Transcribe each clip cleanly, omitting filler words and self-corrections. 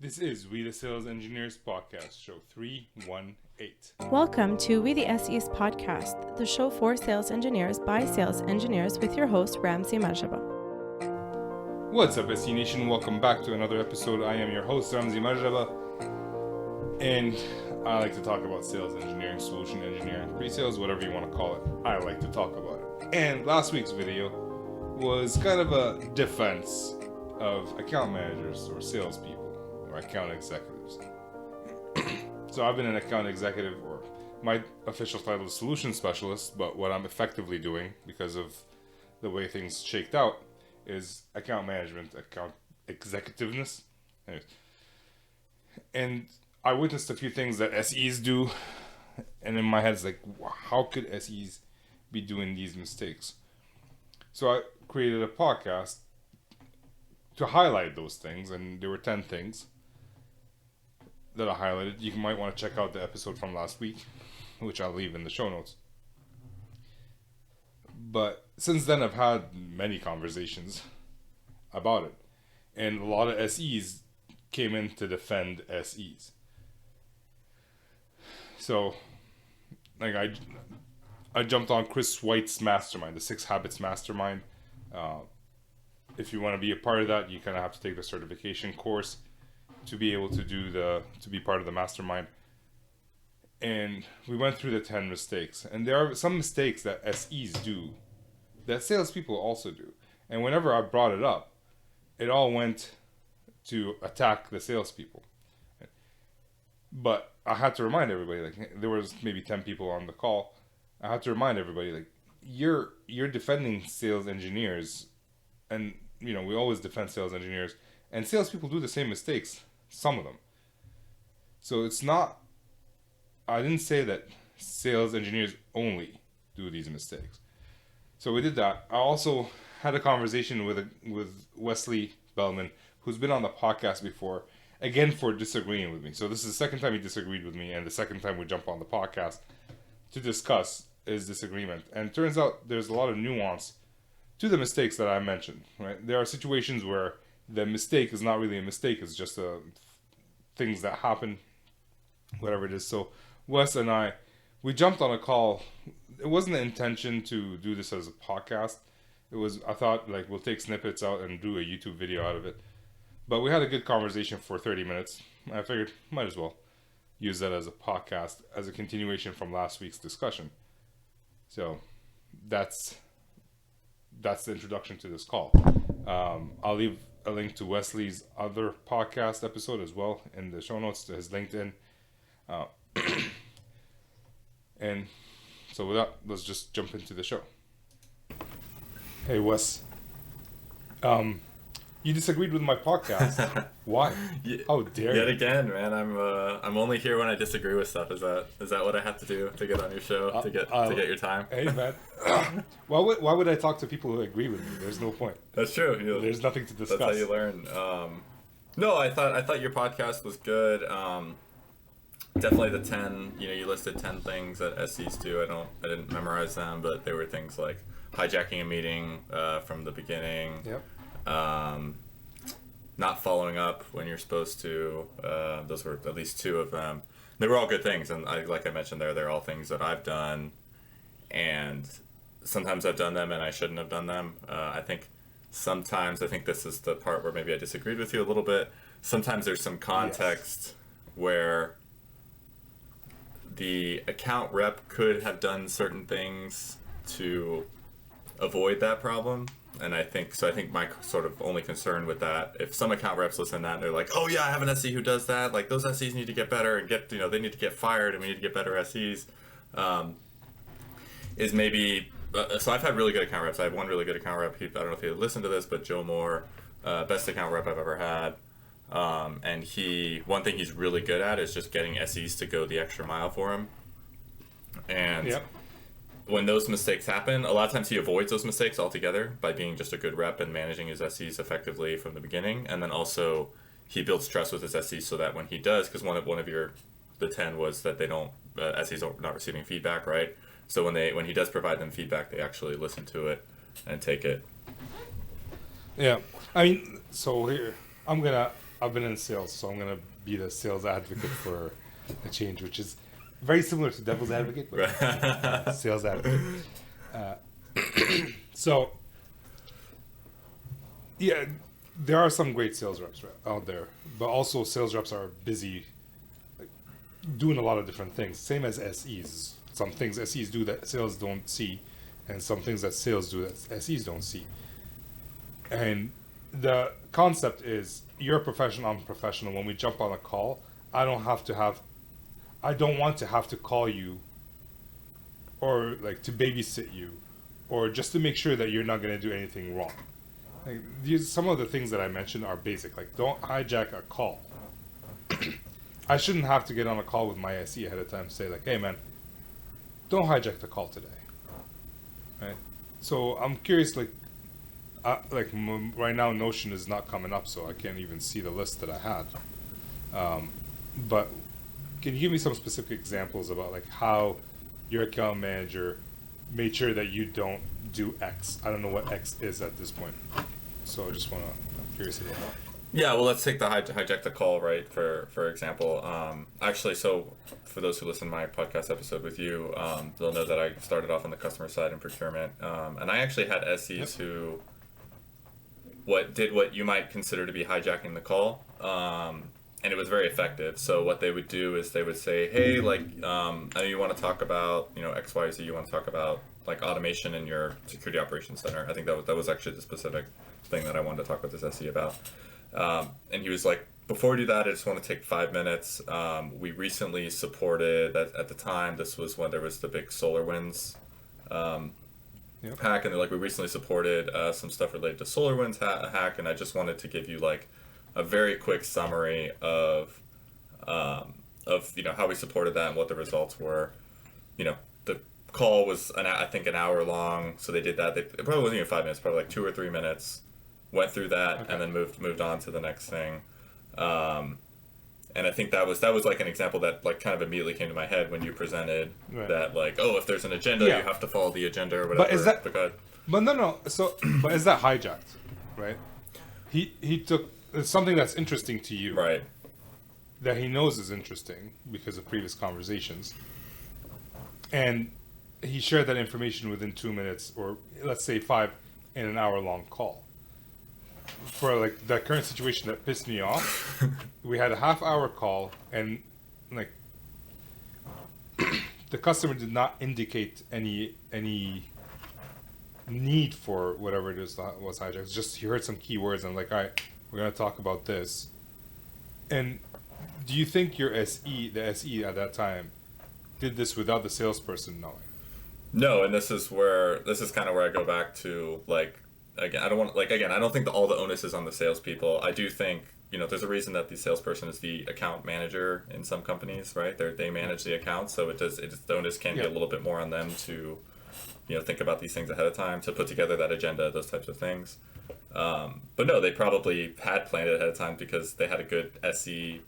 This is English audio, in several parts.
This is We the Sales Engineers Podcast, show 318. Welcome to We the SEs Podcast, the show for sales engineers by sales engineers with your host, Ramsey Majaba. What's up, SE Nation? Welcome back to another episode. I am your host, Ramsey Majaba, and I like to talk about sales engineering, solution engineering, pre-sales, whatever you want to call it. I like to talk about it. And last week's video was kind of a defense of account managers or salespeople or account executives. So I've been an account executive, or my official title is solution specialist, but what I'm effectively doing because of the way things shaked out is account management, account executiveness. Anyways. And I witnessed a few things that SEs do, and in my head it's like, how could SEs be doing these mistakes? So I created a podcast to highlight those things, and there were 10 things that I highlighted. You might want to check out the episode from last week, which I'll leave in the show notes. But since then, I've had many conversations about it, and a lot of SEs came in to defend SEs. So, like I jumped on Chris White's mastermind, the 6 Habits Mastermind. If you want to be a part of that, you kind of have to take the certification course to be able to be part of the mastermind. And we went through the 10 mistakes, and there are some mistakes that SEs do that salespeople also do. And whenever I brought it up, it all went to attack the salespeople. But I had to remind everybody, like, there was maybe 10 people on the call. I had to remind everybody, like, you're defending sales engineers, and we always defend sales engineers, and salespeople do the same mistakes, some of them. So it's not, I didn't say that sales engineers only do these mistakes. So we did that. I also had a conversation with Wesley Bellman, who's been on the podcast before, again for disagreeing with me. So this is the second time he disagreed with me, and the second time we jump on the podcast to discuss his disagreement. And it turns out there's a lot of nuance to the mistakes that I mentioned. Right? There are situations where the mistake is not really a mistake; it's just things that happen, whatever it is. So Wes and I, we jumped on a call. It wasn't the intention to do this as a podcast. It was, I thought, like, we'll take snippets out and do a YouTube video out of it. But we had a good conversation for 30 minutes. I figured might as well use that as a podcast, as a continuation from last week's discussion. So that's the introduction to this call. I'll leave a link to Wesley's other podcast episode as well in the show notes, to his LinkedIn. And so with that, let's just jump into the show. Hey, Wes. You disagreed with my podcast. Why? How dare you? Yet again, man. I'm only here when I disagree with stuff. Is that what I have to do to get on your show, to get your time? Hey, man. Why would I talk to people who agree with me? There's no point. That's true. There's nothing to discuss. That's how you learn. No, I thought your podcast was good. Definitely the 10. You listed 10 things that SEs do. I didn't memorize them, but they were things like hijacking a meeting from the beginning. Yep. Not following up when you're supposed to. Those were at least 2 of them. They were all good things, and like I mentioned they're all things that I've done, and sometimes I've done them and I shouldn't have done them. I think this is the part where maybe I disagreed with you a little bit. Sometimes there's some context where the account rep could have done certain things to avoid that problem. And I think my sort of only concern with that, if some account reps listen to that and they're like, oh yeah, I have an SE who does that, like those SEs need to get better and they need to get fired and we need to get better SEs, is maybe, so I've had really good account reps. I have one really good account rep. I don't know if he listened to this, but Joe Moore, best account rep I've ever had. And one thing he's really good at is just getting SEs to go the extra mile for him. And yep. When those mistakes happen, a lot of times he avoids those mistakes altogether by being just a good rep and managing his SEs effectively from the beginning. And then also he builds trust with his SEs so that when he does, because one of the 10 was that they don't, SEs are not receiving feedback, right? So when he does provide them feedback, they actually listen to it and take it. Yeah. I mean, so here, I'm gonna I've been in sales, so I'm gonna be the sales advocate for a change, which is very similar to devil's advocate, but sales advocate. So, yeah, there are some great sales reps out there, but also sales reps are busy, like, doing a lot of different things. Same as SEs. Some things SEs do that sales don't see, and some things that sales do that SEs don't see. And the concept is, you're a professional, I'm a professional. When we jump on a call, I don't want to have to call you, or like to babysit you, or just to make sure that you're not going to do anything wrong. Like, some of the things that I mentioned are basic. Like, don't hijack a call. I shouldn't have to get on a call with my SE ahead of time and say like, hey man, don't hijack the call today. Right? So I'm curious, like right now Notion is not coming up, so I can't even see the list that I had. But can you give me some specific examples about like how your account manager made sure that you don't do X? I don't know what X is at this point, so I'm curious about that. Yeah, well, let's take the hijack the call, right, for example. Actually, so for those who listen to my podcast episode with you, they'll know that I started off on the customer side in procurement, and I actually had SEs who did what you might consider to be hijacking the call, and it was very effective. So what they would do is they would say, hey, like, I know you want to talk about, X, Y, Z, you want to talk about like automation in your security operations center. I think that was actually the specific thing that I wanted to talk with this SE about. And he was like, before we do that, I just want to take 5 minutes. We recently supported, at the time, this was when there was the big SolarWinds hack, and they're like, we recently supported some stuff related to SolarWinds hack, and I just wanted to give you like a very quick summary of how we supported that and what the results were. The call was I think an hour long, so they did that. It probably wasn't even 5 minutes, probably like 2 or 3 minutes. Went through that and then moved on to the next thing. And I think that was like an example that like kind of immediately came to my head when you presented that, like, oh, if there's an agenda, you have to follow the agenda or whatever. But is that? But no. So, but is that hijacked? Right. He took something that's interesting to you. Right. That he knows is interesting because of previous conversations, and he shared that information within 2 minutes, or let's say 5, in an hour-long call. For like that current situation that pissed me off, we had a half-hour call, and like the customer did not indicate any need for whatever it is that was hijacked. It's just he heard some keywords, and I'm like, all right, we're gonna talk about this. And do you think your SE, the SE at that time, did this without the salesperson knowing? No, and this is kind of where I go back to, like, again, I don't think that all the onus is on the salespeople. I do think, there's a reason that the salesperson is the account manager in some companies, right? They manage the account, so the onus can be a little bit more on them to, think about these things ahead of time, to put together that agenda, those types of things. But no, they probably had planned it ahead of time because they had a good SE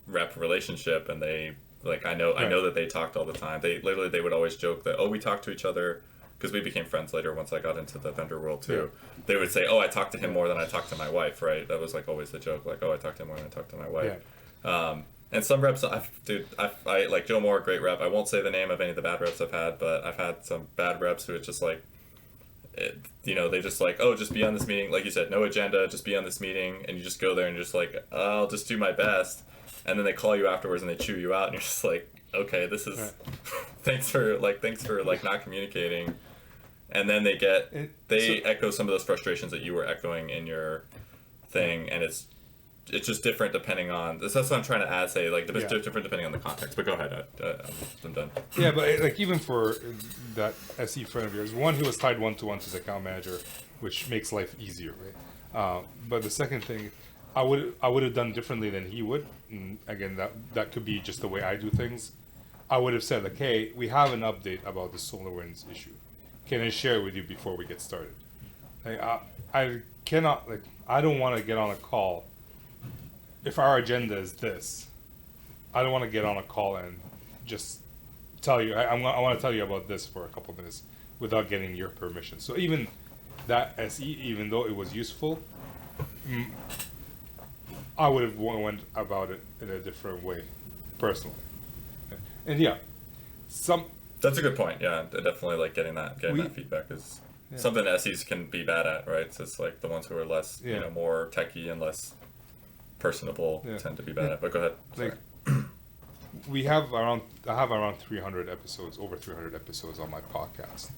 rep relationship, and they, like, I know that they talked all the time. They would always joke that, oh, we talk to each other, because we became friends later once I got into the vendor world too. Yeah. They would say, oh, I talked to him more than I talked to my wife, right? That was like always the joke, like, oh, I talked to him more than I talked to my wife. Yeah. And some reps, I like Joe Moore, great rep. I won't say the name of any of the bad reps I've had, but I've had some bad reps who it's just like, they just like, oh, just be on this meeting. Like you said, no agenda, just be on this meeting. And you just go there and you're just like, I'll just do my best. And then they call you afterwards and they chew you out. And you're just like, okay, this is, thanks for not communicating. And then they echo some of those frustrations that you were echoing in your thing. And it's just different depending on, that's what I'm trying to add, say, like, it's different depending on the context. But go ahead, I'm done. Yeah, but like even for that SE friend of yours, one, he was tied one-to-one to his account manager, which makes life easier, right? But the second thing, I would have done differently than he would. And again, that could be just the way I do things. I would have said, like, hey, we have an update about the SolarWinds issue. Can I share it with you before we get started? Like, I cannot, like, I don't want to get on a call. If our agenda is this, I don't want to get on a call and just tell you, I want to tell you about this for a couple minutes without getting your permission. So even that SE, even though it was useful, I would have went about it in a different way, personally. And yeah, some That's a good point. Yeah, definitely like getting that feedback is something SEs can be bad at, right? So it's like the ones who are less, more techie and less personable tend to be bad at. But go ahead. Sorry. Like, I have around 300 episodes, over 300 episodes on my podcast.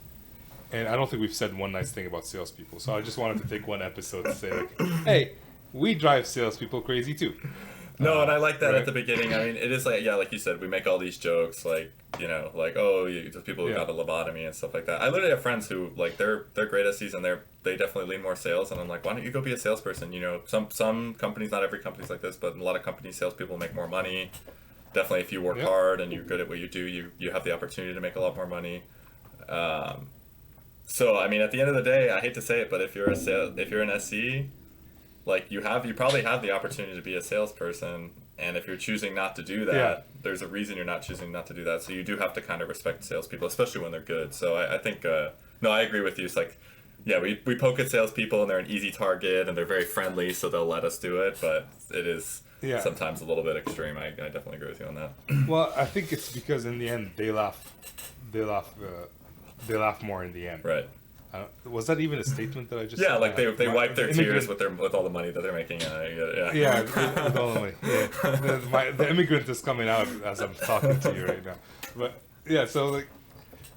And I don't think we've said one nice thing about salespeople. So I just wanted to take one episode to say, like, hey, we drive salespeople crazy too. No, and I like that at the beginning. I mean, it is like, like you said, we make all these jokes, like, like, oh, the people who got a lobotomy and stuff like that. I literally have friends who, like, they're great SEs and they definitely lean more sales. And I'm like, why don't you go be a salesperson? Some companies, not every company's like this, but in a lot of companies, salespeople make more money. Definitely, if you work hard and you're good at what you do, you have the opportunity to make a lot more money. So, I mean, at the end of the day, I hate to say it, but if you're an SE, like you probably have the opportunity to be a salesperson, and if you're choosing not to do that, there's a reason you're not choosing not to do that. So you do have to kind of respect salespeople, especially when they're good. So I think no, I agree with you. It's like, we poke at salespeople and they're an easy target and they're very friendly, so they'll let us do it. But it is sometimes a little bit extreme. I definitely agree with you on that. Well, I think it's because in the end they laugh more in the end. Right. Was that even a statement that I just? Yeah, like they wipe their tears with all the money that they're making. With all the money. The immigrant is coming out as I'm talking to you right now. But so like,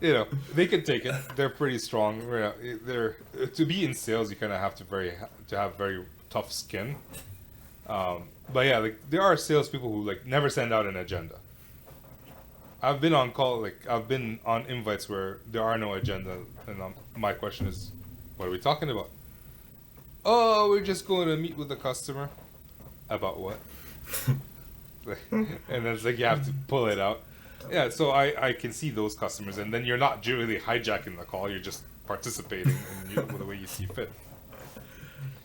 they can take it. They're pretty strong. They're to be in sales, you kind of have to have very tough skin. But like there are salespeople who like never send out an agenda. I've been on call, I've been on invites where there are no agenda, and my question is, what are we talking about? Oh, we're just going to meet with the customer. About what? And then it's like you have to pull it out. Yeah, so I can see those customers, and then you're not really hijacking the call, you're just participating in the way you see fit.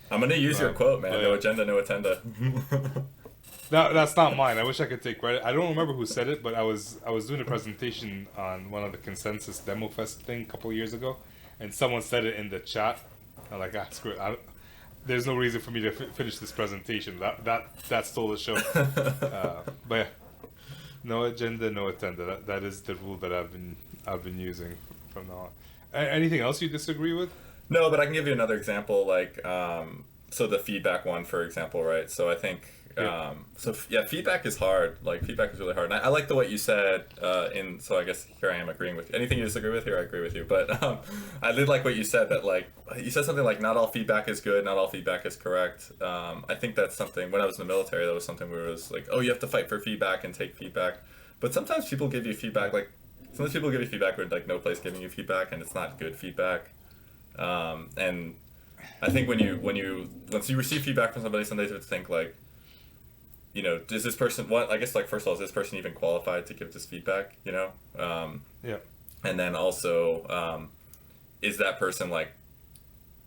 I'm going to use your quote, man. No agenda, no attenda. That's not mine. I wish I could take credit. I don't remember who said it, but I was doing a presentation on one of the Consensus Demo Fest thing a couple of years ago, and someone said it in the chat. I'm like, screw it. There's no reason for me to finish this presentation. That stole the show. But yeah, no agenda, no attenda. That is the rule that I've been using from now on. Anything else you disagree with? No, but I can give you another example. Like, so the feedback one, for example, right? So I think. Feedback is hard. Like, feedback is really hard. And I like the way you said, so I guess here I am agreeing with you. Anything you disagree with here, I agree with you. But I did like what you said, that like, you said something like, not all feedback is good, not all feedback is correct. I think that's something, when I was in the military, that was something where it was like, oh, you have to fight for feedback and take feedback. But sometimes people give you feedback, with like no place giving you feedback, and it's not good feedback. And I think once you receive feedback from somebody, sometimes you have to think like, does this person, I guess, like, first of all, is this person even qualified to give this feedback, And then also, is that person like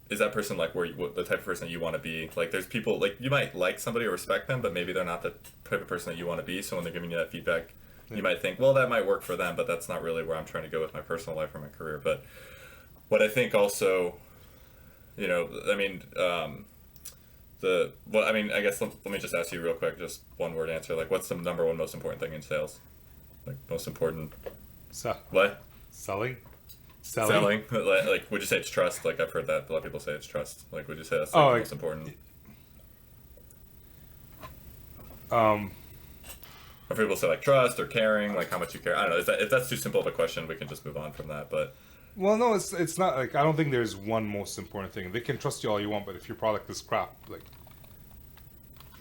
the type of person that you want to be? Like, there's people, like, you might like somebody or respect them, but maybe they're not the type of person that you want to be. So when they're giving you that feedback, you might think, well, that might work for them, but that's not really where I'm trying to go with my personal life or my career. But what I think also, I guess let me just ask you real quick, just one word answer. Like, what's the number one most important thing in sales? Like, most important. What? Selling. Like, would you say it's trust? Like, I've heard that a lot of people say it's trust. Like, would you say that's the most important? Or people say like trust or caring, like how much you care. I don't know. If that's too simple of a question, we can just move on from that. But. Well, no, it's not like, I don't think there's one most important thing. They can trust you all you want, but if your product is crap, like,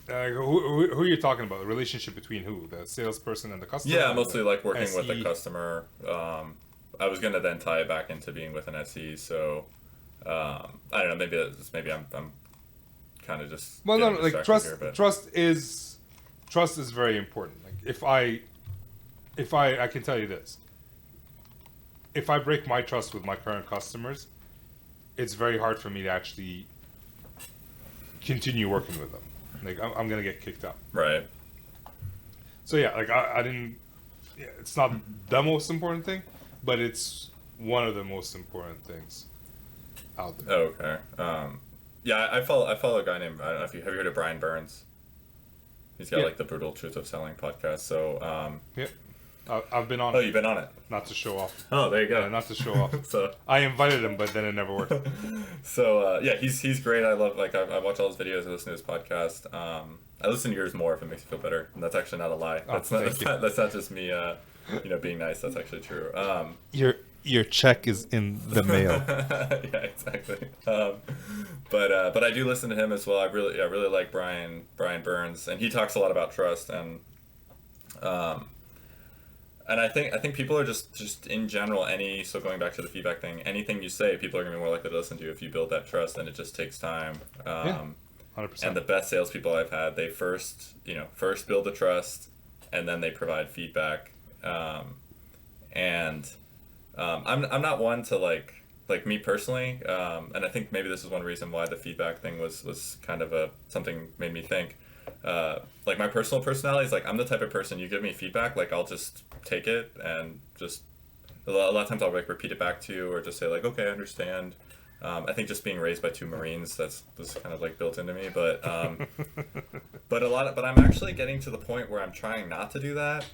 who are you talking about? The relationship between who? The salesperson and the customer? Yeah, mostly like working with the customer. I was gonna then tie it back into being with an SE. So I don't know. Maybe I'm kind of just. Well, no, like trust is very important. Like if I can tell you this. If I break my trust with my current customers, it's very hard for me to actually continue working with them. Like, I'm going to get kicked out. Right. So, yeah, like, I didn't... Yeah, it's not the most important thing, but it's one of the most important things out there. Okay. I follow a guy named... I don't know if have you heard of Brian Burns? He's got like the Brutal Truth of Selling podcast. So yeah, I've been on. Oh, you've been on it. Not to show off. Oh, there you go. Yeah, not to show off. So I invited him, but then it never worked. So yeah, he's great. I love I watch all his videos. I listen to his podcast. I listen to yours more if it makes you feel better. And that's actually not a lie. That's not just me. Being nice. That's actually true. Your check is in the mail. Yeah, exactly. But I do listen to him as well. I really like Brian Burns, and he talks a lot about trust and I think people are just in general so going back to the feedback thing, anything you say, people are gonna be more likely to listen to you if you build that trust, and it just takes time. 100%. And the best salespeople I've had, they first build the trust, and then they provide feedback. I'm not one to like me personally, and I think maybe this is one reason why the feedback thing was kind of something made me think. Like my personal personality is like, I'm the type of person, you give me feedback, like I'll just take it and just a lot of times I'll like repeat it back to you or just say like, okay, I understand. I think just being raised by two Marines, that's kind of like built into me, but but I'm actually getting to the point where I'm trying not to do that.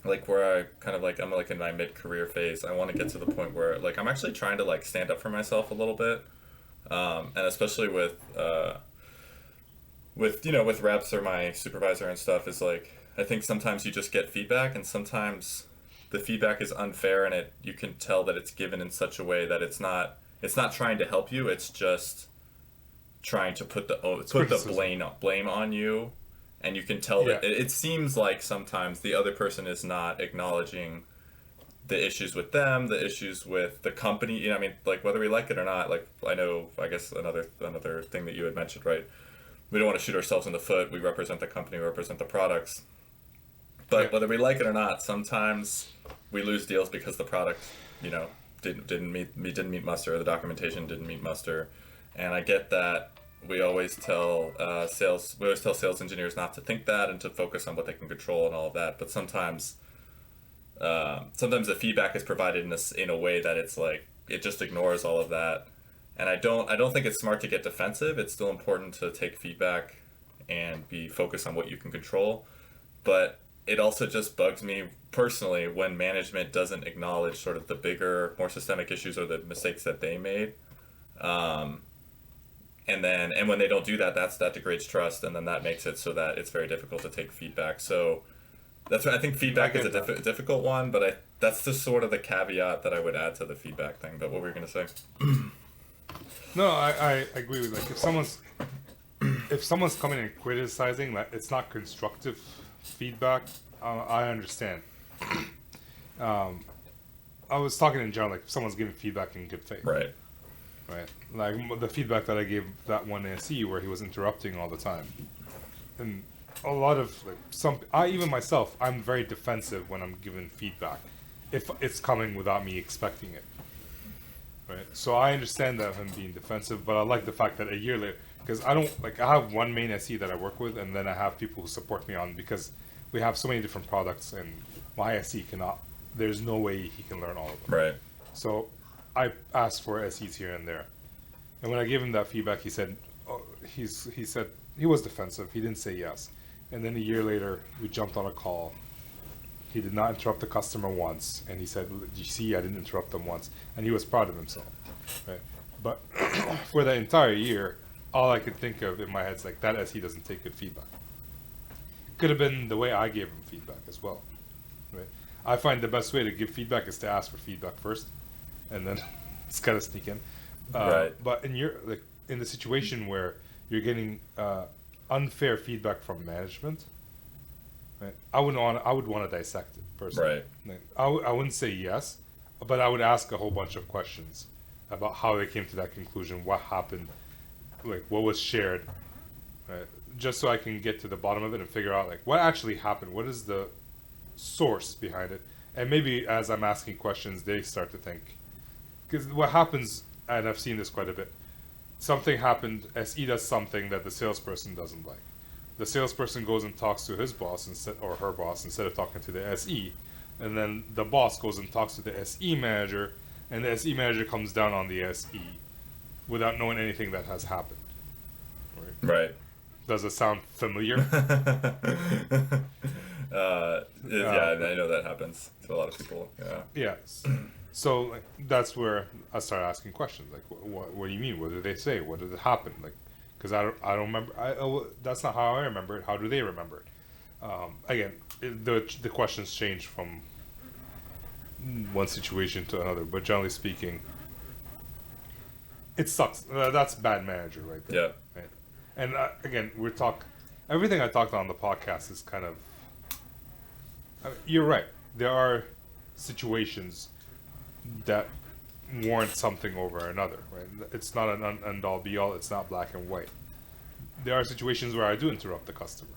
Like where I kind of like, I'm like in my mid-career phase, I want to get to the point where like I'm actually trying to like stand up for myself a little bit, and especially with reps or my supervisor and stuff, is like, I think sometimes you just get feedback, and sometimes the feedback is unfair, and you can tell that it's given in such a way that it's not trying to help you, it's just trying to put the blame on you. And you can tell that it seems like sometimes the other person is not acknowledging the issues with them, the issues with the company. I mean, like whether we like it or not, like I guess another thing that you had mentioned, right? We don't want to shoot ourselves in the foot. We represent the company, we represent the products. But whether we like it or not, sometimes we lose deals because the product, didn't meet muster, or the documentation didn't meet muster. And I get that. We always tell sales engineers not to think that and to focus on what they can control and all of that. But sometimes the feedback is provided in a way that it's like it just ignores all of that. And I don't think it's smart to get defensive. It's still important to take feedback and be focused on what you can control. But it also just bugs me personally when management doesn't acknowledge sort of the bigger, more systemic issues or the mistakes that they made. And when they don't do that, that degrades trust, and then that makes it so that it's very difficult to take feedback. So that's why I think feedback is a difficult one, but that's just sort of the caveat that I would add to the feedback thing. But what were you going to say? No, I agree with, like, if someone's coming and criticizing, like, it's not constructive feedback, I understand. I was talking in general, like if someone's giving feedback in good faith. Right. Right. Like the feedback that I gave that one SE where he was interrupting all the time. And a lot of even myself, I'm very defensive when I'm given feedback if it's coming without me expecting it. Right. So I understand that him being defensive, but I like the fact that a year later, because I have one main SE that I work with, and then I have people who support me on, because we have so many different products, and my SE there's no way he can learn all of them. Right. So I asked for SEs here and there, and when I gave him that feedback, he said, he said he was defensive. He didn't say yes, and then a year later, we jumped on a call. He did not interrupt the customer once, and he said, "You see, I didn't interrupt them once," and he was proud of himself. Right? But for the entire year, all I could think of in my head is like, that SE doesn't take good feedback. Could have been the way I gave him feedback as well. Right? I find the best way to give feedback is to ask for feedback first, and then it's kind of sneak in. Right. But in the situation where you're getting unfair feedback from management, right, I would want to dissect it personally. Right. I wouldn't say yes, but I would ask a whole bunch of questions about how they came to that conclusion, what happened, like what was shared, right? Just so I can get to the bottom of it and figure out like what actually happened, what is the source behind it, and maybe as I'm asking questions, they start to think. Because what happens, and I've seen this quite a bit, something happened, SE does something that the salesperson doesn't like. The salesperson goes and talks to his boss or her boss instead of talking to the SE, and then the boss goes and talks to the SE manager, and the SE manager comes down on the SE without knowing anything that has happened. Right. Does it sound familiar? Yeah, I know that happens to a lot of people. Yeah. Yes. So like, that's where I started asking questions. Like, what do you mean? What did they say? What did it happen? Like, because I don't remember. That's not how I remember it. How do they remember it? Again, the questions change from one situation to another, but generally speaking, it sucks. That's bad manager right there. Yeah. Right? And again, everything I talked on the podcast is kind of. You're right. There are situations that warrant something over another. Right? It's not an end all be all. It's not black and white. There are situations where I do interrupt the customer.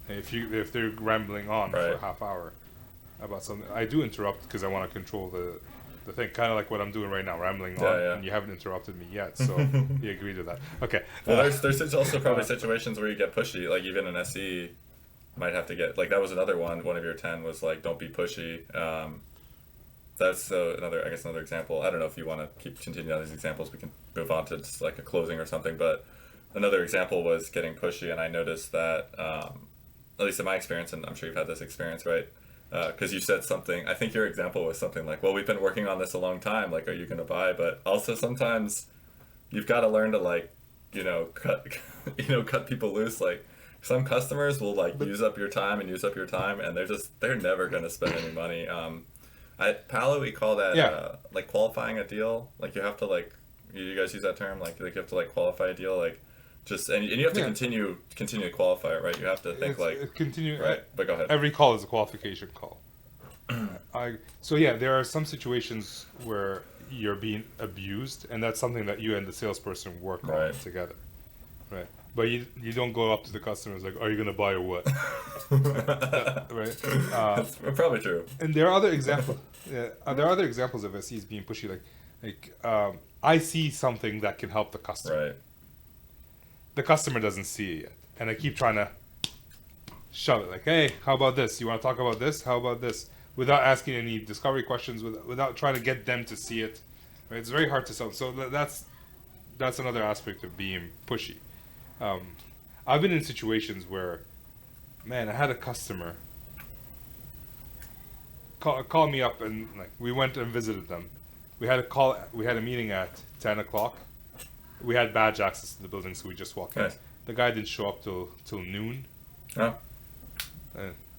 If they're rambling on for a half hour about something, I do interrupt because I want to control the thing. Kind of like what I'm doing right now, rambling on, and you haven't interrupted me yet, so you agree to that. Okay. Well, there's also probably situations where you get pushy, like even an SE might have to get, like that was another one of your 10 was like, don't be pushy. That's another example. I don't know if you want to continue on these examples, we can move on to just like a closing or something, but another example was getting pushy, and I noticed that, at least in my experience, and I'm sure you've had this experience, right? Because you said something, I think your example was something like, well, we've been working on this a long time, like, are you going to buy? But also sometimes you've got to learn to like, cut people loose. Like some customers will like use up your time, and they're never going to spend any money. At Palo, we call that like qualifying a deal. Like you have to like, you guys use that term, like you have to like qualify a deal, like just and you have to continue to qualify it, right? You have to think continue, right? But go ahead. Every call is a qualification call. There are some situations where you're being abused, and that's something that you and the salesperson work on together, right? But you don't go up to the customers like, "Are you going to buy or what?" Right? That's probably true. And there are other examples. There are other examples of SEs being pushy, I see something that can help the customer. Right. The customer doesn't see it yet, and I keep trying to shove it. Like, hey, how about this? You want to talk about this? How about this? Without asking any discovery questions, without trying to get them to see it. Right? It's very hard to sell. So that's another aspect of being pushy. I've been in situations where, man, I had a customer call me up, and like we went and visited them. We had a meeting at 10 o'clock. We had badge access to the building, so we just walked in. The guy didn't show up till noon. Oh.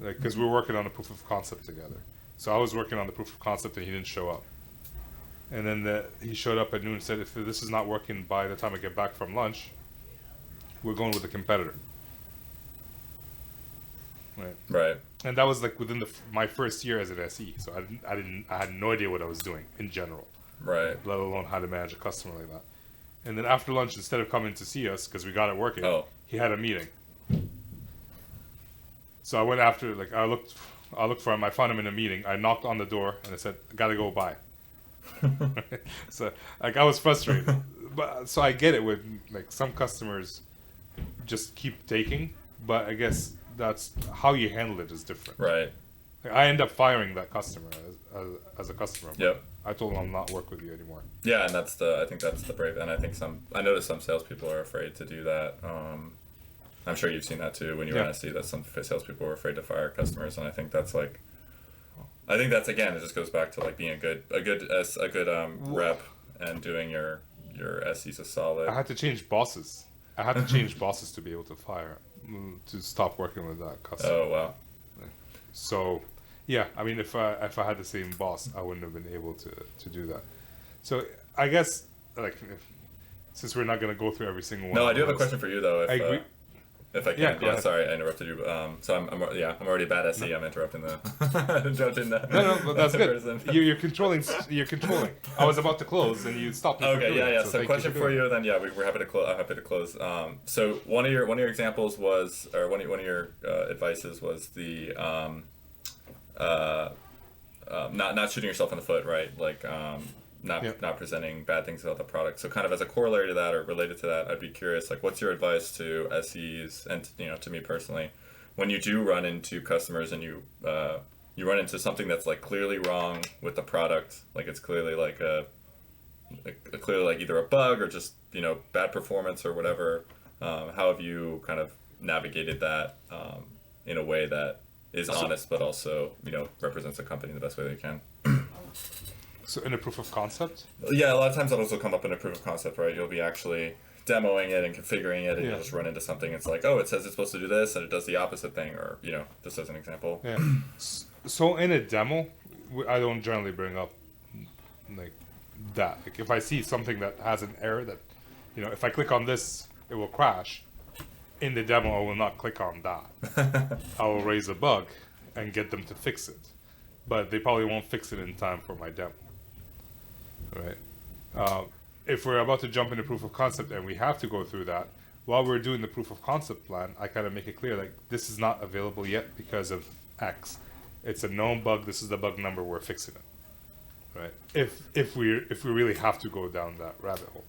Because we were working on a proof of concept together. So I was working on the proof of concept, and he didn't show up. And then he showed up at noon and said, if this is not working by the time I get back from lunch, we're going with a competitor. Right. And that was like within my first year as an SE. So I had no idea what I was doing in general. Right. Let alone how to manage a customer like that. And then after lunch, instead of coming to see us because we got it working, he had a meeting. So I went after, like I looked for him. I found him in a meeting. I knocked on the door and I said, I gotta go by. So like I was frustrated, but so I get it with like some customers just keep taking, but I guess that's how you handle it is different. Right. Like, I end up firing that customer as a customer. Yep. I told him I'll not work with you anymore. Yeah, and I think that's the brave, and I noticed some salespeople are afraid to do that. I'm sure you've seen that too when you were in SE, that some salespeople are afraid to fire customers, and I think that's again, it just goes back to like being a good rep and doing your SEs a solid. I had to change bosses. To be able to to stop working with that customer. Oh wow. So, yeah, I mean, if I had the same boss, I wouldn't have been able to do that. So I guess since we're not going to go through every single one. No, I do have a question for you though. I agree. If I can, yeah. Sorry, I interrupted you. So I'm already a bad SE. I'm interrupting the. No, but that's good. You're controlling. I was about to close, and you stopped. Okay, yeah. So question for you, then we're happy to close. I'm happy to close. So one of your examples was, or one of your advices was the not shooting yourself in the foot, right? Like not presenting bad things about the product. So kind of as a corollary to that or related to that, I'd be curious, like what's your advice to SEs and to me personally, when you do run into customers and you run into something that's like clearly wrong with the product, like it's clearly like clearly like either a bug or just bad performance or whatever. How have you kind of navigated that in a way that is honest, but also, represents the company the best way they can? So in a proof of concept? Yeah, a lot of times that'll also come up in a proof of concept, right? You'll be actually demoing it and configuring it, and you'll just run into something. It's like, oh, it says it's supposed to do this, and it does the opposite thing, or, just as an example. Yeah. So in a demo, I don't generally bring up like that. Like if I see something that has an error that, if I click on this, it will crash. In the demo, I will not click on that. I will raise a bug and get them to fix it. But they probably won't fix it in time for my demo. Right? If we're about to jump into proof of concept and we have to go through that, while we're doing the proof of concept plan, I kind of make it clear, like, this is not available yet because of X. It's a known bug. This is the bug number. We're fixing it. Right? If we really have to go down that rabbit hole.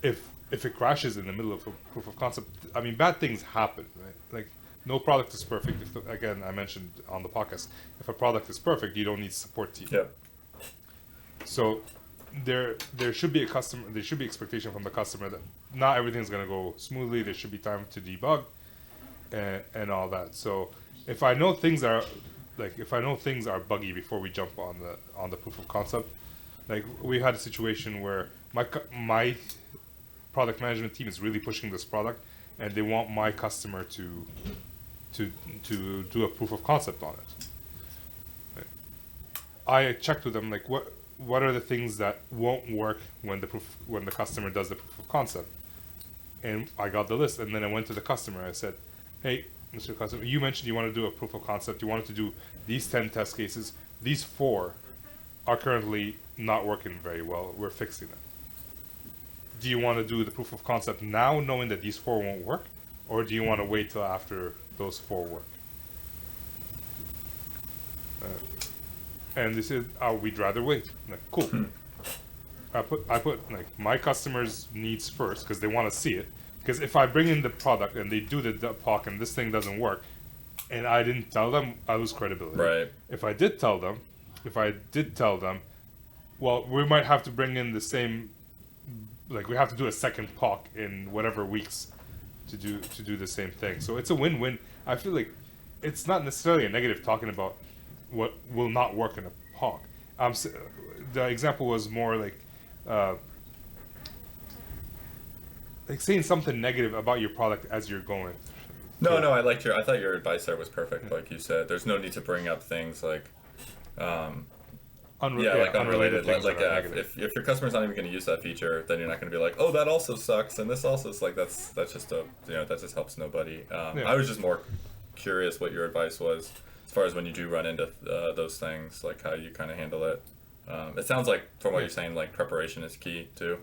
If it crashes in the middle of a proof of concept, I mean, bad things happen, right? Like, no product is perfect. Again, I mentioned on the podcast, if a product is perfect, you don't need support team. Yep. So there should be expectation from the customer that not everything's going to go smoothly. There should be time to debug and all that. So if I know things are buggy before we jump on the proof of concept, like we had a situation where my product management team is really pushing this product, and they want my customer to do a proof of concept on it. Right. I checked with them, like, what are the things that won't work when the customer does the proof of concept, and I got the list, and then I went to the customer. I said, hey, Mr. Customer, you mentioned you want to do a proof of concept. You wanted to do these 10 test cases. These 4 are currently not working very well. We're fixing them. Do you want to do the proof of concept now, knowing that these 4 won't work, or do you want to wait till after those 4 work? And they said, "Oh, we'd rather wait." I'm like, cool. I put like my customers' needs first because they want to see it. Because if I bring in the product and they do the POC and this thing doesn't work, and I didn't tell them, I lose credibility. Right. If I did tell them, well, we might have to bring in the same. Like, we have to do a second POC in whatever weeks to do the same thing. So it's a win-win. I feel like it's not necessarily a negative talking about what will not work in a POC. The example was more like saying something negative about your product as you're going. No, I thought your advice there was perfect. Yeah. Like you said, there's no need to bring up things like unrelated things. Like if your customer's not even going to use that feature, then you're not going to be like, oh, that also sucks, and this also is like that's just that just helps nobody. I was just more curious what your advice was as far as when you do run into those things, like how you kind of handle it. It sounds like from what you're saying, like preparation is key too.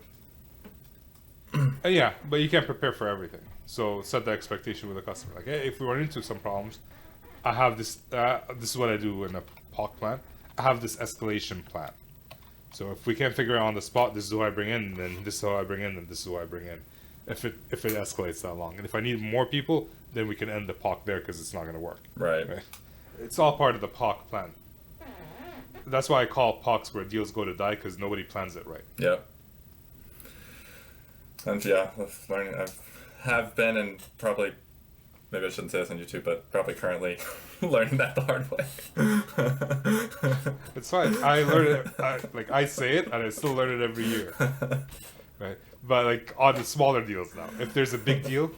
Yeah, but you can't prepare for everything. So set the expectation with the customer. Like, hey, if we run into some problems, I have this. This is what I do in a POC plan. I have this escalation plan. So if we can't figure it out on the spot, this is who I bring in, then this is who I bring in, and this is who I bring in. If it escalates that long, and if I need more people, then we can end the POC there because it's not going to work. Right. It's all part of the POC plan. That's why I call POCs where deals go to die, because nobody plans it right. Yeah. And yeah, I have been, and probably, maybe I shouldn't say this on YouTube, but probably currently learning that the hard way. It's fine. I learn it. I say it, and I still learn it every year. Right. But like on the smaller deals now, if there's a big deal,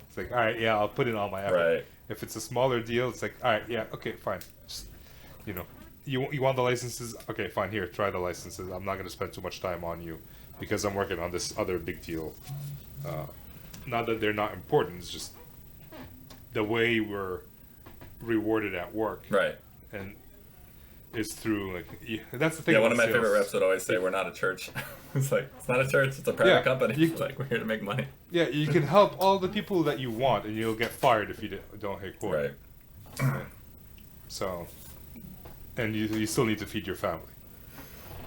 it's like, all right, yeah, I'll put in all my effort. Right. If it's a smaller deal, it's like, all right, yeah, okay, fine. Just, you want the licenses? Okay, fine. Here, try the licenses. I'm not going to spend too much time on you because I'm working on this other big deal. Not that they're not important. It's just the way we're rewarded at work. Right. And is through that's the thing. Yeah, one of my favorite reps would always say, "We're not a church." It's like, it's not a church. It's a private company. We're here to make money. Yeah, you can help all the people that you want, and you'll get fired if you don't hit quota. Right. So, and you still need to feed your family.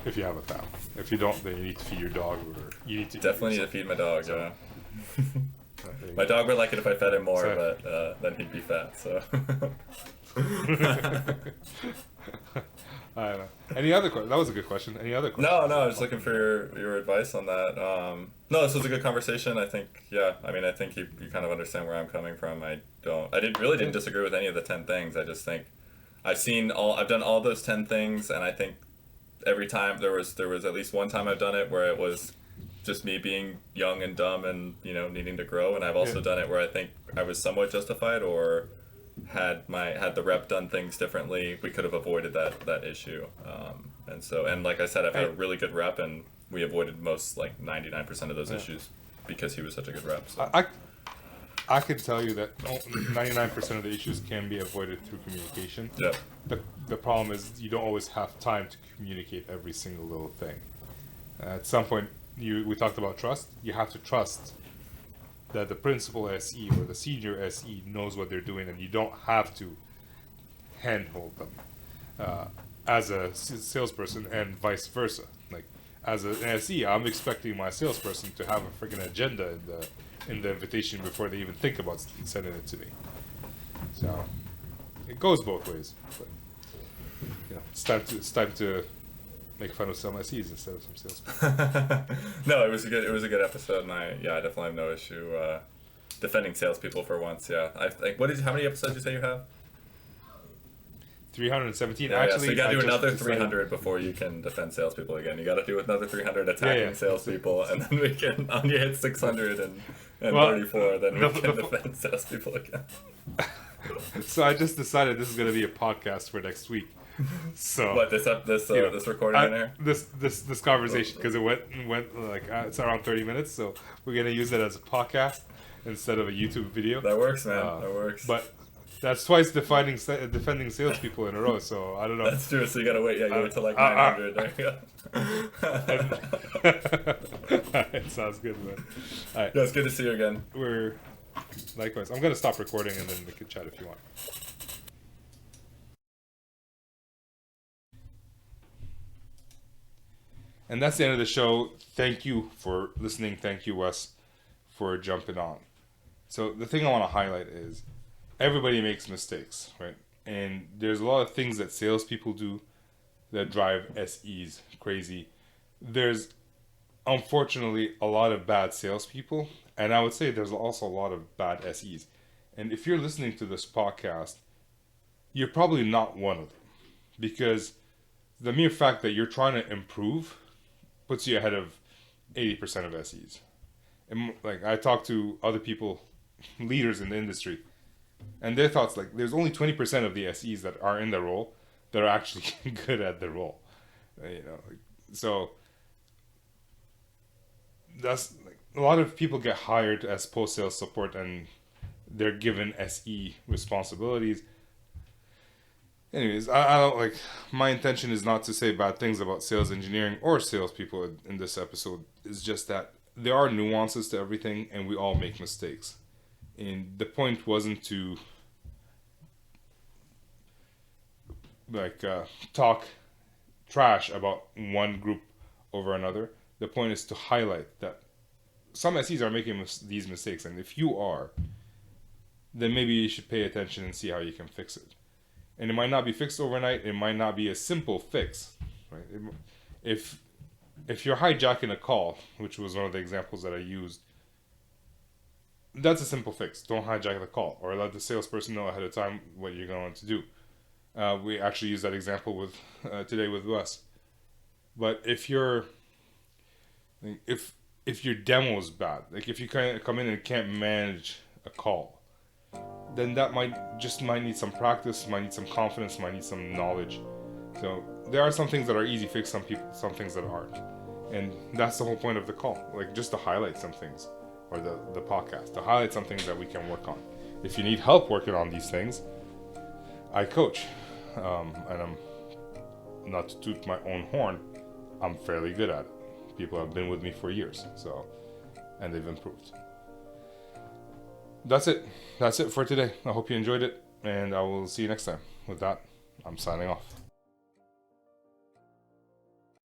If you have a family. If you don't, then you need to feed your dog, or you need to definitely need to feed my dog. Yeah. My dog would like it if I fed him more, So- but then he'd be fat. So. I don't know. Any other questions? That was a good question. Any other questions? No, I was looking for your advice on that. No, this was a good conversation. I think, I think you kind of understand where I'm coming from. I didn't disagree with any of the 10 things. I just think I've done all those 10 things, and I think every time there was at least one time I've done it where it was just me being young and dumb and, needing to grow. And I've also done it where I think I was somewhat justified, or had the rep done things differently, we could have avoided that issue. And like I said, I've had a really good rep, and we avoided most, like 99% of those issues because he was such a good rep. So. I can tell you that 99% of the issues can be avoided through communication. Yeah. The problem is you don't always have time to communicate every single little thing. At some point, we talked about trust. You have to trust that the principal SE or the senior SE knows what they're doing, and you don't have to handhold them as a salesperson, and vice versa. Like, as an SE, I'm expecting my salesperson to have a freaking agenda in the invitation before they even think about sending it to me. So it goes both ways. But it's time to make fun of some SEs instead of some salespeople. No, it was a good episode, and I definitely have no issue defending salespeople for once. Yeah, how many episodes did you say you have? 317. Yeah, Actually, so you got to do another decided- 300 before you can defend salespeople again. You got to do another 300 attacking salespeople, and then we can, when you hit 600 and 34, then we can defend salespeople again. So I just decided this is going to be a podcast for next week. So What, this recording in there? This conversation, because it went like it's around 30 minutes, so we're going to use it as a podcast instead of a YouTube video. That works, man. That works. But that's twice defending salespeople in a row, so I don't know. That's true. So you gotta wait. Yeah, you wait till like 900. There you go. It sounds good, man. All right. Yeah, it's good to see you again. We're likewise. I'm gonna stop recording, and then we can chat if you want. And that's the end of the show. Thank you for listening. Thank you, Wes, for jumping on. So the thing I want to highlight is everybody makes mistakes, right? And there's a lot of things that salespeople do that drive SEs crazy. There's unfortunately a lot of bad salespeople, and I would say there's also a lot of bad SEs. And if you're listening to this podcast, you're probably not one of them, because the mere fact that you're trying to improve puts you ahead of 80% of SEs. And like, I talk to other people, leaders in the industry, and their thoughts, like, there's only 20% of the SEs that are in the role that are actually good at the role. So that's like, a lot of people get hired as post-sales support, and they're given SE responsibilities. Anyways, I don't like. My intention is not to say bad things about sales engineering or salespeople in this episode. It's just that there are nuances to everything, and we all make mistakes. And the point wasn't to talk trash about one group over another. The point is to highlight that some SEs are making these mistakes, and if you are, then maybe you should pay attention and see how you can fix it. And it might not be fixed overnight. It might not be a simple fix, right? If you're hijacking a call, which was one of the examples that I used, that's a simple fix. Don't hijack the call, or let the salesperson know ahead of time what you're going to do. We actually used that example today with Wes. But if your demo is bad, like if you kind of come in and can't manage a call, then that might need some practice, might need some confidence, might need some knowledge. So there are some things that are easy fix, some things that aren't. And that's the whole point of the call, like just to highlight some things, or the podcast, to highlight some things that we can work on. If you need help working on these things, I coach, and I'm not to toot my own horn, I'm fairly good at it. People have been with me for years, and they've improved. That's it for today. I hope you enjoyed it, and I will see you next time. With that, I'm signing off.